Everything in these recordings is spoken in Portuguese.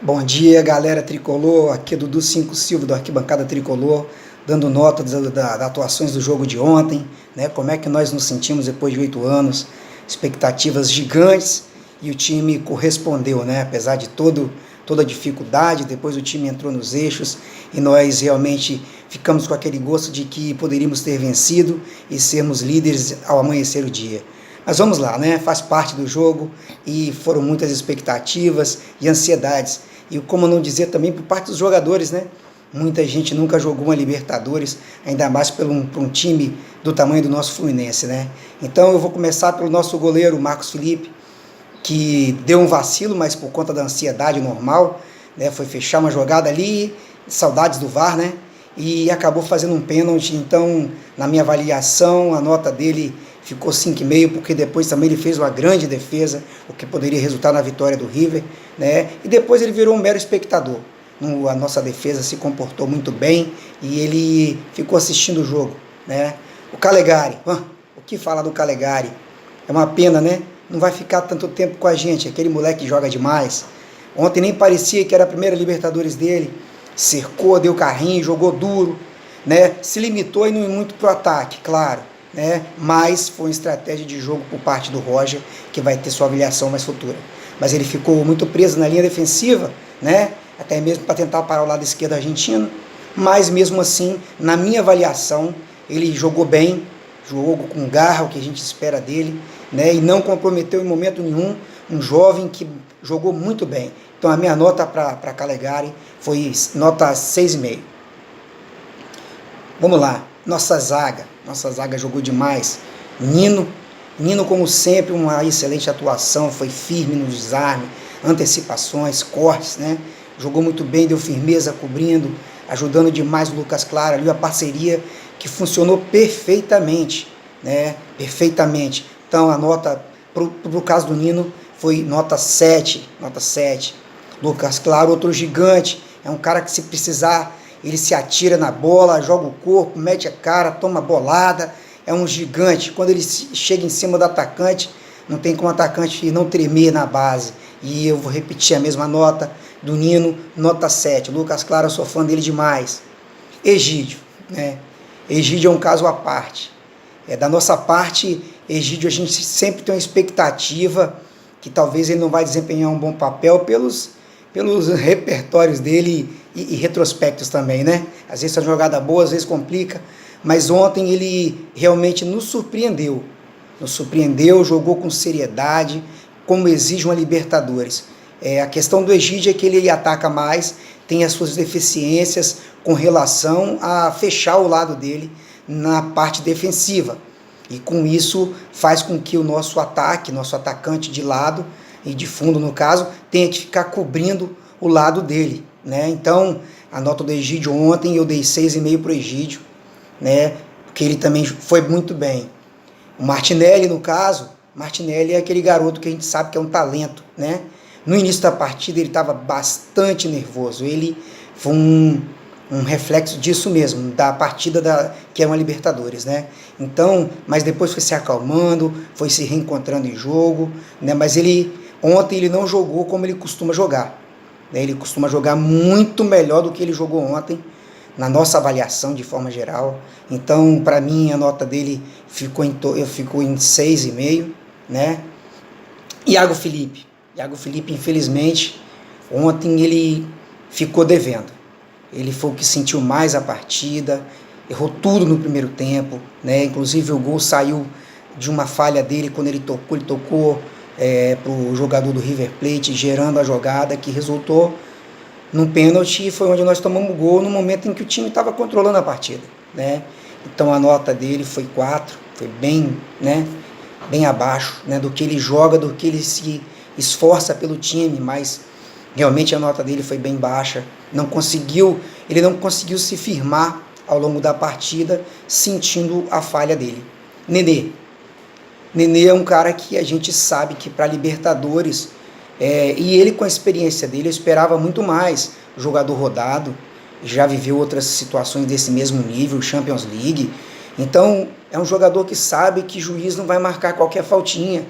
Bom dia, galera tricolor. Aqui é Dudu Cinco Silva do Arquibancada Tricolor, dando nota das atuações do jogo de ontem, né? Como é que nós nos sentimos depois de 8 anos, expectativas gigantes e o time correspondeu, né? Apesar de toda a dificuldade, depois o time entrou nos eixos e nós realmente ficamos com aquele gosto de que poderíamos ter vencido e sermos líderes ao amanhecer o dia. Mas vamos lá, né? Faz parte do jogo e foram muitas expectativas e ansiedades. E como não dizer também por parte dos jogadores, né? Muita gente nunca jogou uma Libertadores, ainda mais por um time do tamanho do nosso Fluminense, né? Então eu vou começar pelo nosso goleiro, Marcos Felipe, que deu um vacilo, mas por conta da ansiedade normal, né? Foi fechar uma jogada ali, saudades do VAR, né? E acabou fazendo um pênalti. Então, na minha avaliação, a nota dele ficou 5,5, porque depois também ele fez uma grande defesa, o que poderia resultar na vitória do River, né? E depois ele virou um mero espectador. A nossa defesa se comportou muito bem e ele ficou assistindo o jogo, né? O Calegari, o que falar do Calegari? É uma pena, né? Não vai ficar tanto tempo com a gente, aquele moleque joga demais. Ontem nem parecia que era a primeira Libertadores dele, cercou, deu carrinho, jogou duro, né? Se limitou e não muito pro ataque, claro, né? Mas foi uma estratégia de jogo por parte do Roger, que vai ter sua avaliação mais futura. Mas ele ficou muito preso na linha defensiva, né? Até mesmo para tentar parar o lado esquerdo argentino, mas mesmo assim, na minha avaliação, ele jogou bem, jogou com garra, o que a gente espera dele, né? E não comprometeu em momento nenhum, um jovem que jogou muito bem. Então a minha nota para Calegari foi nota 6,5. Vamos lá, nossa zaga jogou demais. Nino como sempre, uma excelente atuação, foi firme no desarme, antecipações, cortes, né? Jogou muito bem, deu firmeza cobrindo, ajudando demais o Lucas Claro ali, a parceria que funcionou perfeitamente, né? Perfeitamente. Então a nota, pro caso do Nino, foi nota 7, nota 7. Lucas Claro, outro gigante, é um cara que se precisar, ele se atira na bola, joga o corpo, mete a cara, toma bolada, é um gigante. Quando ele chega em cima do atacante, não tem como o atacante não tremer na base. E eu vou repetir a mesma nota do Nino, nota 7. Lucas Claro, eu sou fã dele demais. Egídio, né? Egídio é um caso à parte. Da nossa parte, Egídio, a gente sempre tem uma expectativa que talvez ele não vai desempenhar um bom papel pelos repertórios dele e retrospectos também, né? Às vezes é uma jogada boa, às vezes complica, mas ontem ele realmente nos surpreendeu, jogou com seriedade, como exige uma Libertadores. A questão do Egídio é que ele ataca mais, tem as suas deficiências com relação a fechar o lado dele na parte defensiva. E com isso faz com que o nosso ataque, nosso atacante de lado e de fundo no caso, tenha que ficar cobrindo o lado dele, né? Então, a nota do Egídio ontem eu dei 6,5 para o Egídio, né? Porque ele também foi muito bem. O Martinelli, no caso, Martinelli é aquele garoto que a gente sabe que é um talento, né? No início da partida ele estava bastante nervoso, ele foi um reflexo disso mesmo, da partida que é uma Libertadores, né? Então, mas depois foi se acalmando, foi se reencontrando em jogo, né? Mas ontem ele não jogou como ele costuma jogar, né? Ele costuma jogar muito melhor do que ele jogou ontem, na nossa avaliação de forma geral. Então, para mim, a nota dele ficou em 6,5, né? Iago Felipe, infelizmente, ontem ele ficou devendo. Ele foi o que sentiu mais a partida, errou tudo no primeiro tempo, né? Inclusive o gol saiu de uma falha dele quando ele tocou para o jogador do River Plate, gerando a jogada que resultou num pênalti, e foi onde nós tomamos o gol no momento em que o time estava controlando a partida, né? Então a nota dele foi 4, foi bem, né, bem abaixo, né, do que ele joga, do que ele se esforça pelo time, mas realmente a nota dele foi bem baixa. Ele não conseguiu se firmar ao longo da partida, sentindo a falha dele. Nenê é um cara que a gente sabe que para Libertadores, e ele com a experiência dele, eu esperava muito mais. Jogador rodado, já viveu outras situações desse mesmo nível, Champions League. Então é um jogador que sabe que o juiz não vai marcar qualquer faltinha.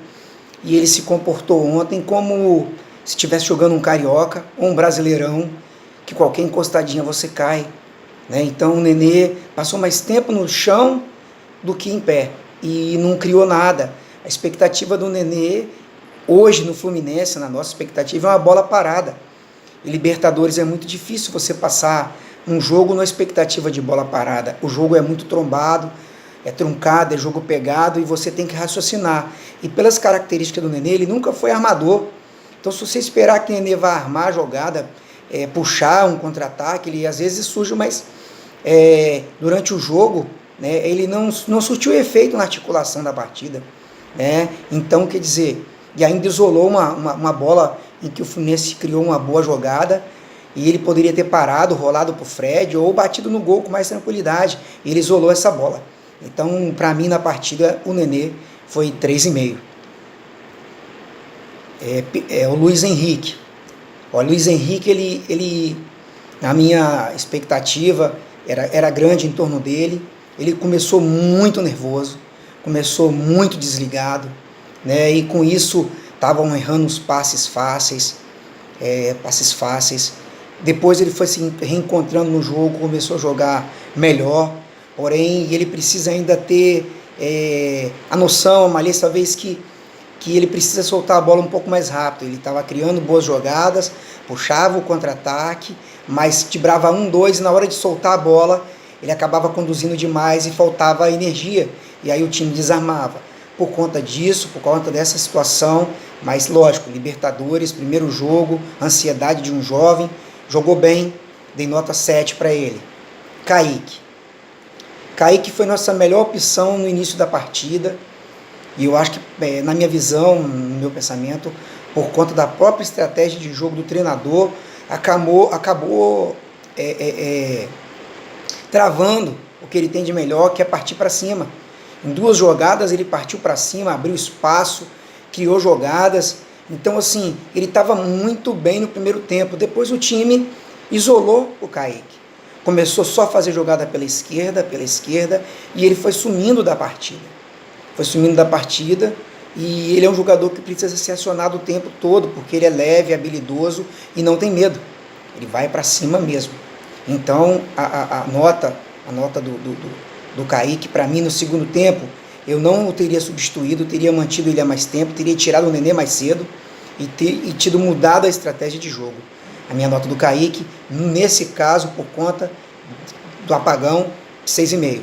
E ele se comportou ontem como se estivesse jogando um carioca ou um brasileirão, que qualquer encostadinha você cai, né? Então o Nenê passou mais tempo no chão do que em pé e não criou nada. A expectativa do Nenê hoje no Fluminense, na nossa expectativa, é uma bola parada. E Libertadores é muito difícil você passar um jogo na expectativa de bola parada. O jogo é muito trombado, é truncado, é jogo pegado e você tem que raciocinar. E pelas características do Nenê, ele nunca foi armador. Então, se você esperar que o Nenê vá armar a jogada, puxar um contra-ataque, ele às vezes surge, mas durante o jogo, né, ele não surtiu efeito na articulação da partida. Né? Então, quer dizer, e ainda isolou uma bola em que o Fluminense criou uma boa jogada e ele poderia ter parado, rolado para o Fred ou batido no gol com mais tranquilidade. Ele isolou essa bola. Então, para mim, na partida, o Nenê foi 3,5. O Luiz Henrique. O Luiz Henrique, ele a minha expectativa era grande em torno dele. Ele começou muito nervoso, começou muito desligado, né? E com isso estavam errando os passes fáceis. Depois ele foi se reencontrando no jogo, começou a jogar melhor, porém ele precisa ainda ter a noção, a malícia, talvez que ele precisa soltar a bola um pouco mais rápido. Ele estava criando boas jogadas, puxava o contra-ataque, mas tibrava 1-2 e na hora de soltar a bola ele acabava conduzindo demais e faltava energia, e aí o time desarmava. Por conta disso, por conta dessa situação, mas lógico, Libertadores, primeiro jogo, ansiedade de um jovem, jogou bem, dei nota 7 para ele. Kaique foi nossa melhor opção no início da partida, e eu acho que, na minha visão, no meu pensamento, por conta da própria estratégia de jogo do treinador, acabou travando o que ele tem de melhor, que é partir para cima. Em 2 jogadas ele partiu para cima, abriu espaço, criou jogadas. Então, assim, ele estava muito bem no primeiro tempo. Depois o time isolou o Kaique. Começou só a fazer jogada pela esquerda, e ele foi sumindo da partida. E ele é um jogador que precisa ser acionado o tempo todo, porque ele é leve, habilidoso e não tem medo. Ele vai para cima mesmo. Então, a nota do Kaique, para mim, no segundo tempo, eu não o teria substituído, teria mantido ele há mais tempo, teria tirado o Nenê mais cedo e tido mudado a estratégia de jogo. A minha nota do Kaique, nesse caso, por conta do apagão, 6,5.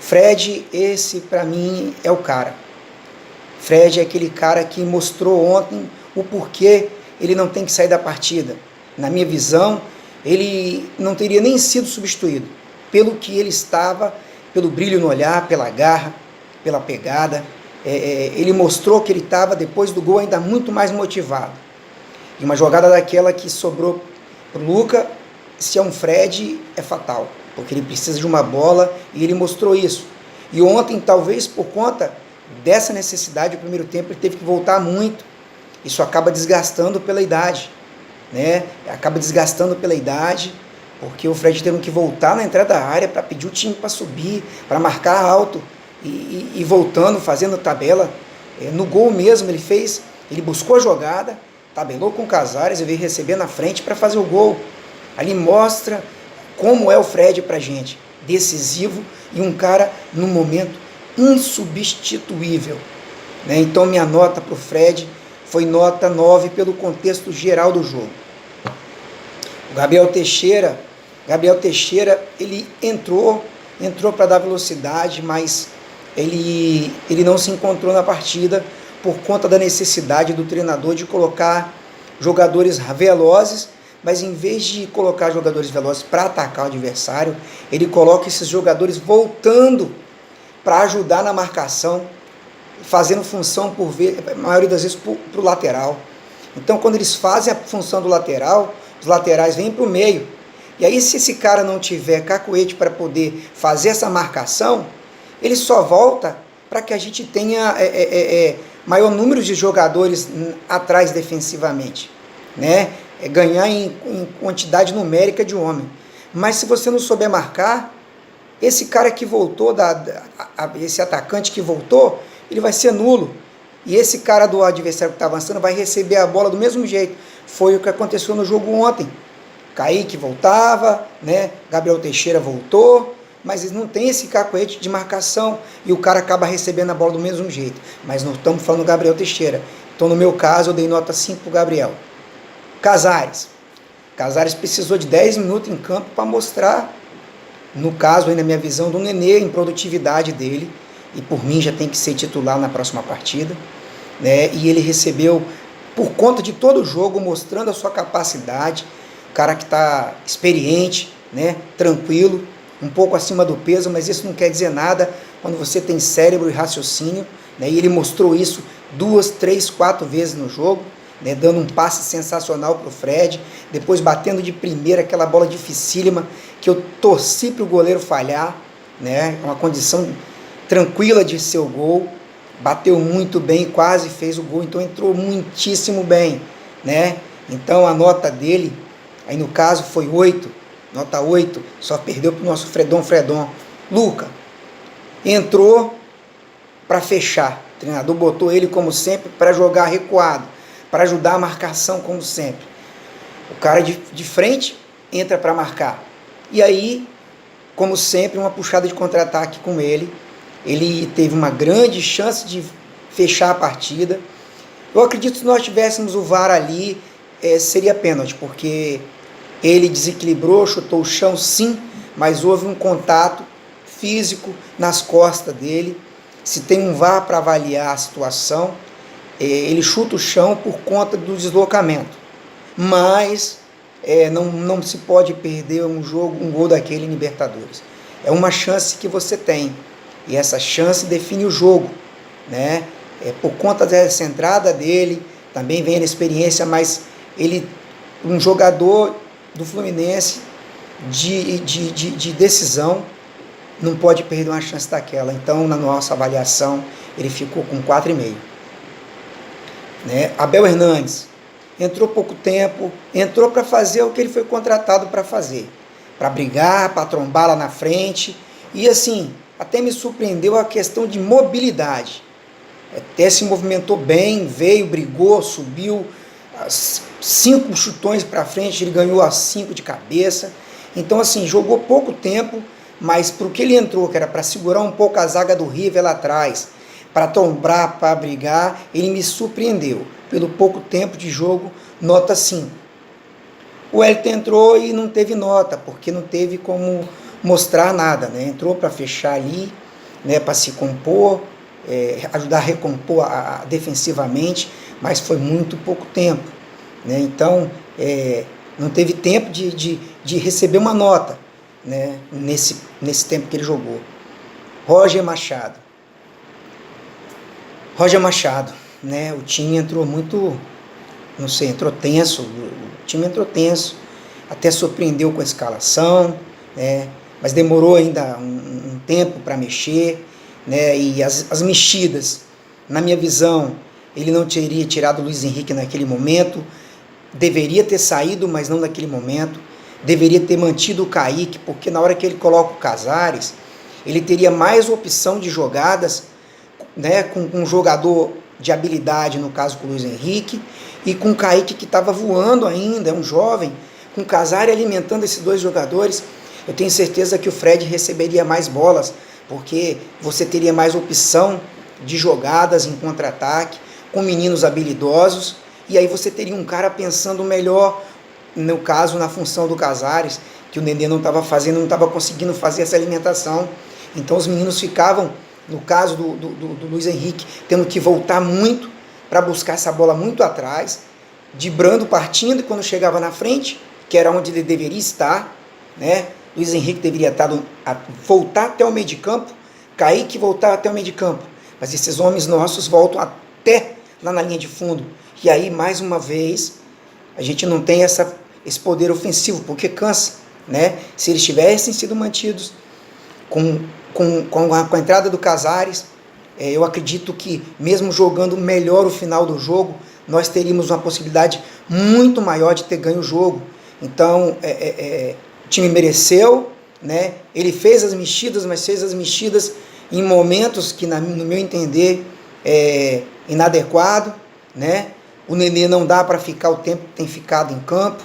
Fred, esse para mim é o cara. Fred é aquele cara que mostrou ontem o porquê ele não tem que sair da partida. Na minha visão, ele não teria nem sido substituído, pelo que ele estava, pelo brilho no olhar, pela garra, pela pegada. Ele mostrou que ele estava, depois do gol, ainda muito mais motivado. E uma jogada daquela que sobrou para o Luca, se é um Fred, é fatal, porque ele precisa de uma bola e ele mostrou isso. E ontem, talvez por conta dessa necessidade, o primeiro tempo ele teve que voltar muito. Isso acaba desgastando pela idade, né? Porque o Fred teve que voltar na entrada da área para pedir o time para subir, para marcar alto e voltando, fazendo tabela. No gol mesmo ele buscou a jogada, tabelou com o Casares e veio receber na frente para fazer o gol. Ali mostra como é o Fred pra gente, decisivo e um cara no momento insubstituível, né? Então minha nota para o Fred foi nota 9 pelo contexto geral do jogo. O Gabriel Teixeira, ele entrou para dar velocidade, mas ele não se encontrou na partida por conta da necessidade do treinador de colocar jogadores velozes, mas em vez de colocar jogadores velozes para atacar o adversário, ele coloca esses jogadores voltando para ajudar na marcação, fazendo função, a maioria das vezes, para o lateral. Então, quando eles fazem a função do lateral, os laterais vêm para o meio. E aí, se esse cara não tiver cacuete para poder fazer essa marcação, ele só volta para que a gente tenha maior número de jogadores atrás defensivamente, né? Ganhar em quantidade numérica de homem. Mas se você não souber marcar, esse cara que voltou, esse atacante que voltou, ele vai ser nulo. E esse cara do adversário que está avançando vai receber a bola do mesmo jeito. Foi o que aconteceu no jogo ontem. Kaique voltava, né? Gabriel Teixeira voltou, mas eles não tem esse cacoete de marcação e o cara acaba recebendo a bola do mesmo jeito. Mas não estamos falando do Gabriel Teixeira. Então, no meu caso, eu dei nota 5 para o Gabriel. Casares. Casares precisou de 10 minutos em campo para mostrar, no caso, aí na minha visão, do Nenê, em produtividade dele. E por mim já tem que ser titular na próxima partida. Né? E ele recebeu, por conta de todo o jogo, mostrando a sua capacidade. Cara que está experiente, né? Tranquilo, um pouco acima do peso, mas isso não quer dizer nada quando você tem cérebro e raciocínio. Né? E ele mostrou isso 2, 3, 4 vezes no jogo. Né, dando um passe sensacional para o Fred, depois batendo de primeira aquela bola dificílima que eu torci para o goleiro falhar, né, uma condição tranquila de ser o gol, bateu muito bem, quase fez o gol, então entrou muitíssimo bem, né, então a nota dele, aí no caso foi 8, nota 8, só perdeu para o nosso Fredon. Luca, entrou para fechar, o treinador botou ele como sempre para jogar recuado, para ajudar a marcação, como sempre. O cara de frente entra para marcar. E aí, como sempre, uma puxada de contra-ataque com ele. Ele teve uma grande chance de fechar a partida. Eu acredito que se nós tivéssemos o VAR ali, seria pênalti, porque ele desequilibrou, chutou o chão, sim, mas houve um contato físico nas costas dele. Se tem um VAR para avaliar a situação, ele chuta o chão por conta do deslocamento, mas não se pode perder um gol daquele em Libertadores. É uma chance que você tem, e essa chance define o jogo, né? Por conta dessa entrada dele, também vem a experiência, mas ele, um jogador do Fluminense de decisão, não pode perder uma chance daquela. Então, na nossa avaliação, ele ficou com 4,5. Né? Abel Hernandes entrou pouco tempo, entrou para fazer o que ele foi contratado para fazer, para brigar, para trombar lá na frente, e assim, até me surpreendeu a questão de mobilidade, até se movimentou bem, veio, brigou, subiu, 5 chutões para frente, ele ganhou as 5 de cabeça, então assim, jogou pouco tempo, mas para o que ele entrou, que era para segurar um pouco a zaga do River lá atrás, para trombar, para brigar, ele me surpreendeu. Pelo pouco tempo de jogo, nota 5. O Elton entrou e não teve nota, porque não teve como mostrar nada, né? Entrou para fechar ali, né, para se compor, ajudar a recompor defensivamente, mas foi muito pouco tempo. Né? Então, não teve tempo de receber uma nota, né, nesse tempo que ele jogou. Roger Machado, né? O time entrou muito, não sei, entrou tenso, o time entrou tenso, até surpreendeu com a escalação, né? Mas demorou ainda um tempo para mexer, né? E as mexidas, na minha visão, ele não teria tirado o Luiz Henrique naquele momento, deveria ter saído, mas não naquele momento, deveria ter mantido o Kaique, porque na hora que ele coloca o Casares, ele teria mais opção de jogadas, né, com um jogador de habilidade, no caso com o Luiz Henrique, e com o Kaique que estava voando ainda, é um jovem, com o Casares alimentando esses dois jogadores, eu tenho certeza que o Fred receberia mais bolas, porque você teria mais opção de jogadas em contra-ataque, com meninos habilidosos, e aí você teria um cara pensando melhor, no caso, na função do Casares, que o Nenê não estava fazendo, não estava conseguindo fazer essa alimentação, então os meninos ficavam, no caso do Luiz Henrique, tendo que voltar muito para buscar essa bola muito atrás, de Brando partindo, e quando chegava na frente, que era onde ele deveria estar, né? Luiz Henrique deveria voltar até o meio de campo, Kaique voltar até o meio de campo, mas esses homens nossos voltam até lá na linha de fundo, e aí mais uma vez a gente não tem esse poder ofensivo, porque cansa, né? Se eles tivessem sido mantidos com a entrada do Casares, eu acredito que mesmo jogando melhor o final do jogo, nós teríamos uma possibilidade muito maior de ter ganho o jogo. Então, o time mereceu, né? Ele fez as mexidas, mas fez as mexidas em momentos que, no meu entender, inadequado, né? O Nenê não dá para ficar o tempo que tem ficado em campo,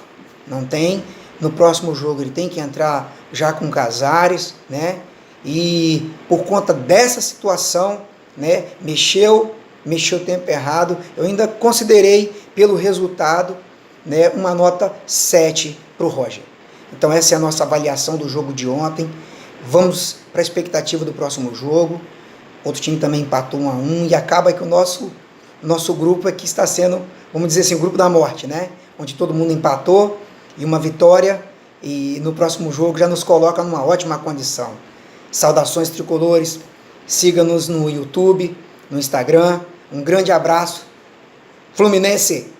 não tem. No próximo jogo ele tem que entrar já com Casares, né? E por conta dessa situação, né, mexeu o tempo errado. Eu ainda considerei pelo resultado, né, uma nota 7 para o Roger. Então essa é a nossa avaliação do jogo de ontem. Vamos para a expectativa do próximo jogo. Outro time também empatou 1-1 e acaba que o nosso grupo aqui está sendo, vamos dizer assim, o grupo da morte, né? Onde todo mundo empatou e uma vitória, e no próximo jogo já nos coloca numa ótima condição. Saudações tricolores, siga-nos no YouTube, no Instagram. Um grande abraço. Fluminense!